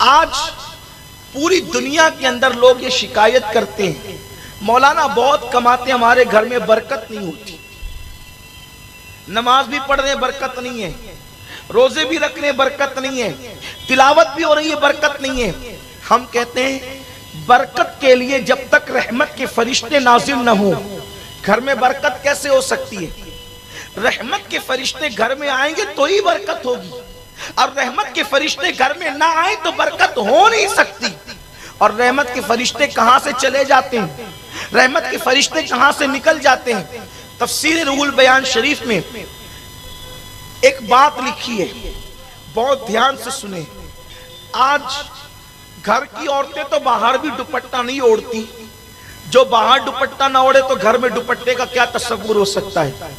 آج پوری دنیا کے اندر لوگ یہ شکایت کرتے ہیں مولانا بہت کماتے ہیں، ہمارے گھر میں برکت نہیں ہوتی، نماز بھی پڑھنے برکت نہیں ہے، روزے بھی رکھنے برکت نہیں ہے، تلاوت بھی ہو رہی ہے برکت نہیں ہے۔ ہم کہتے ہیں برکت کے لیے جب تک رحمت کے فرشتے نازل نہ ہوں گھر میں برکت کیسے ہو سکتی ہے؟ رحمت کے فرشتے گھر میں آئیں گے تو ہی برکت ہوگی، اور رحمت کے فرشتے گھر میں نہ آئیں تو برکت ہو نہیں سکتی۔ اور رحمت کے فرشتے کہاں سے چلے جاتے ہیں؟ رحمت کے فرشتے کہاں سے نکل جاتے ہیں؟ تفسیر روح البیان شریف میں ایک بات لکھی ہے، بہت دھیان سے سنیں۔ آج گھر کی عورتیں تو باہر بھی دوپٹہ نہیں اوڑھتی، جو باہر دوپٹہ نہ اوڑھے تو گھر میں دوپٹے کا کیا تصور ہو سکتا ہے؟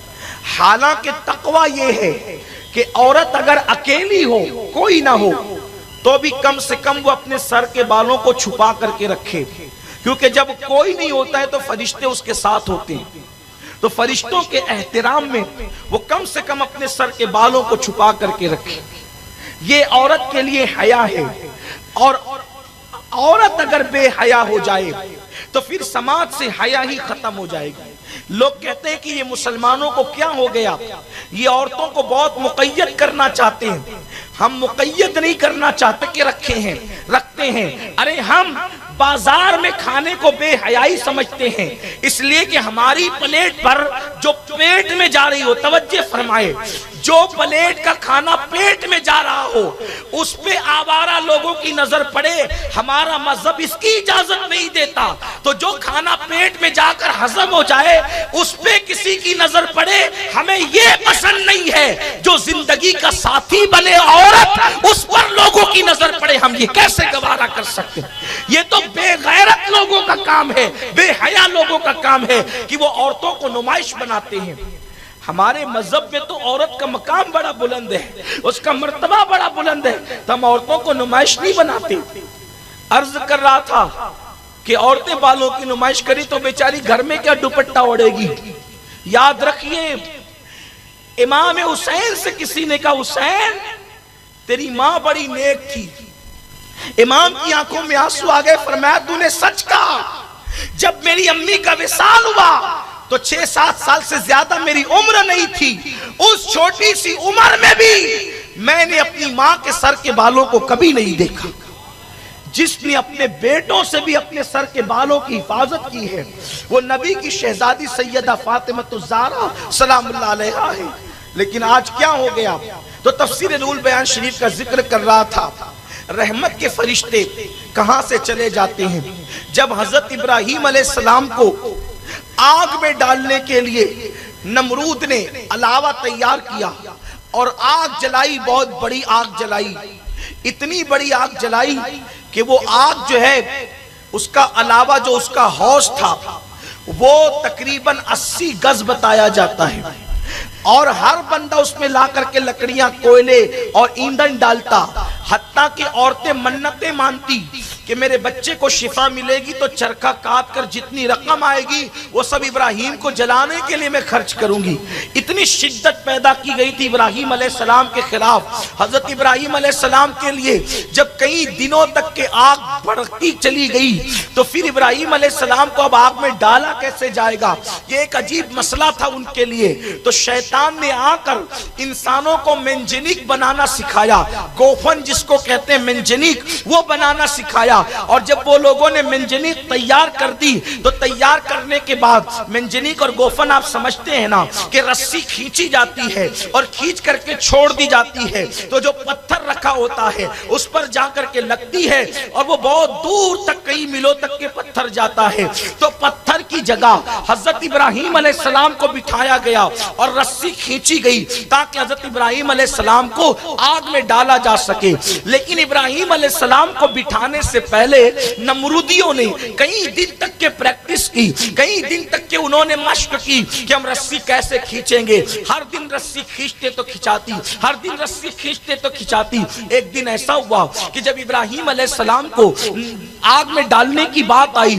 حالانکہ تقویٰ یہ ہے کہ عورت اگر اکیلی ہو، کوئی نہ ہو، تو بھی کم سے کم وہ اپنے سر کے بالوں کو چھپا کر کے رکھے، کیونکہ جب کوئی نہیں ہوتا ہے تو فرشتے اس کے ساتھ ہوتے ہیں، تو فرشتوں کے احترام میں وہ کم سے کم اپنے سر کے بالوں کو چھپا کر کے رکھے۔ یہ عورت کے لیے حیا ہے، اور عورت اگر بے حیا ہو جائے تو پھر سماج سے حیا ہی ختم ہو جائے گی۔ لوگ کہتے ہیں کہ یہ مسلمانوں کو کیا ہو گیا، یہ عورتوں کو بہت مقید کرنا چاہتے ہیں۔ ہم مقید نہیں کرنا چاہتے کہ رکھتے ہیں، ارے ہم بازار میں کھانے کو بے حیائی سمجھتے ہیں، اس لیے کہ ہماری پلیٹ پر جو پیٹ میں جا رہی ہو، توجہ فرمائے، جو پلیٹ کا کھانا پیٹ میں جا رہا ہو اس پہ آوارہ لوگوں کی نظر پڑے، ہمارا مذہب اس کی اجازت نہیں دیتا۔ تو جو کھانا پیٹ میں جا کر ہضم ہو جائے اس پہ کسی کی نظر پڑے، ہمیں یہ پسند نہیں ہے۔ جو زندگی کا ساتھی بنے عورت، اس پر لوگوں کی نظر پڑے، ہم یہ کیسے گوارا کر سکتے ہیں؟ یہ تو بے غیرت لوگوں کا کام ہے، بے حیا لوگوں کا کام ہے کہ وہ عورتوں کو نمائش بناتے ہیں۔ ہمارے مذہب میں تو عورت کا مقام بڑا بلند ہے، اس کا مرتبہ بڑا بلند ہے، تو ہم عورتوں کو نمائش نہیں بناتے۔ عرض کر رہا تھا کہ عورتیں بالوں کی نمائش کری تو بیچاری گھر میں کیا دوپٹہ اوڑھے گی؟ یاد رکھیے، امام حسین سے کسی نے کہا حسین تیری ماں بڑی نیک تھی، امام کی آنکھوں میں آنسو آ گئے، فرمایا تو نے سچ کہا، جب میری امی کا وصال ہوا تو 6-7 سال سے زیادہ میری عمر نہیں تھی، اس چھوٹی سی عمر میں بھی میں نے اپنی ماں کے سر کے بالوں کو کبھی نہیں دیکھا۔ جس نے اپنے بیٹوں سے بھی اپنے سر کے بالوں کی حفاظت کی ہے وہ نبی کی شہزادی سیدہ فاطمہ الزہرا سلام اللہ علیہا ہے۔ لیکن آج کیا ہو گیا؟ تو تفسیر روح البیان شریف کا ذکر کر رہا تھا، رحمت کے فرشتے کہاں سے چلے جاتے ہیں؟ جب حضرت ابراہیم علیہ السلام کو آگ میں ڈالنے کے لیے نمرود نے علاوہ تیار کیا اور آگ جلائی، بہت بڑی آگ جلائی، اتنی بڑی آگ جلائی کہ وہ آگ جو ہے اس کا علاوہ جو اس کا حوض تھا وہ تقریباً 80 گز بتایا جاتا ہے، اور ہر بندہ اس میں لا کر کے لکڑیاں، کوئلے اور ایندھن ڈالتا، حتیٰ کہ عورتیں منتیں مانتی کہ میرے بچے کو شفا ملے گی تو چرخہ کاٹ کر جتنی رقم آئے گی وہ سب ابراہیم کو جلانے کے لیے میں خرچ کروں گی۔ اتنی شدت پیدا کی گئی تھی ابراہیم علیہ السلام کے خلاف۔ حضرت ابراہیم علیہ السلام کے لیے جب کئی دنوں تک کے آگ بڑھتی چلی گئی تو پھر ابراہیم علیہ السلام کو اب آگ میں ڈالا کیسے جائے گا، یہ ایک عجیب مسئلہ تھا ان کے لیے۔ تو شیطان نے آ کر انسانوں کو منجنیق بنانا سکھایا، گوفن جس کو کہتے ہیں منجنیق، وہ بنانا سکھایا۔ اور جب وہ لوگوں نے منجنیق تیار کر دی تو تیار کرنے کے بعد منجنیق اور گوفن آپ سمجھتے ہیں نا کہ رسی کھینچی جاتی ہے اور کھینچ کر کے چھوڑ دی جاتی ہے، تو جو پتھر رکھا ہوتا ہے اس پر جا کر کے لگتی ہے اور وہ بہت دور تک کئی میلوں تک کے پتھر جاتا ہے۔ تو پتھر کی جگہ حضرت ابراہیم علیہ السلام کو بٹھایا گیا اور رسی کھینچی گئی تاکہ حضرت ابراہیم علیہ السلام کو آگ میں ڈالا جا سکے۔ لیکن ابراہیم علیہ السلام کو بٹھانے سے پہلے نمرودیوں نے کئی دن تک کے پریکٹس کی، کئی دن تک کے انہوں نے مشق کی کہ ہم رسی کیسے کھینچیں گے۔ ہر دن رسی کھینچتے تو کھچاتی، ہر دن رسی کھینچتے تو کھچاتی۔ ایک دن ایسا ہوا کہ جب ابراہیم علیہ السلام کو آگ میں ڈالنے کی بات آئی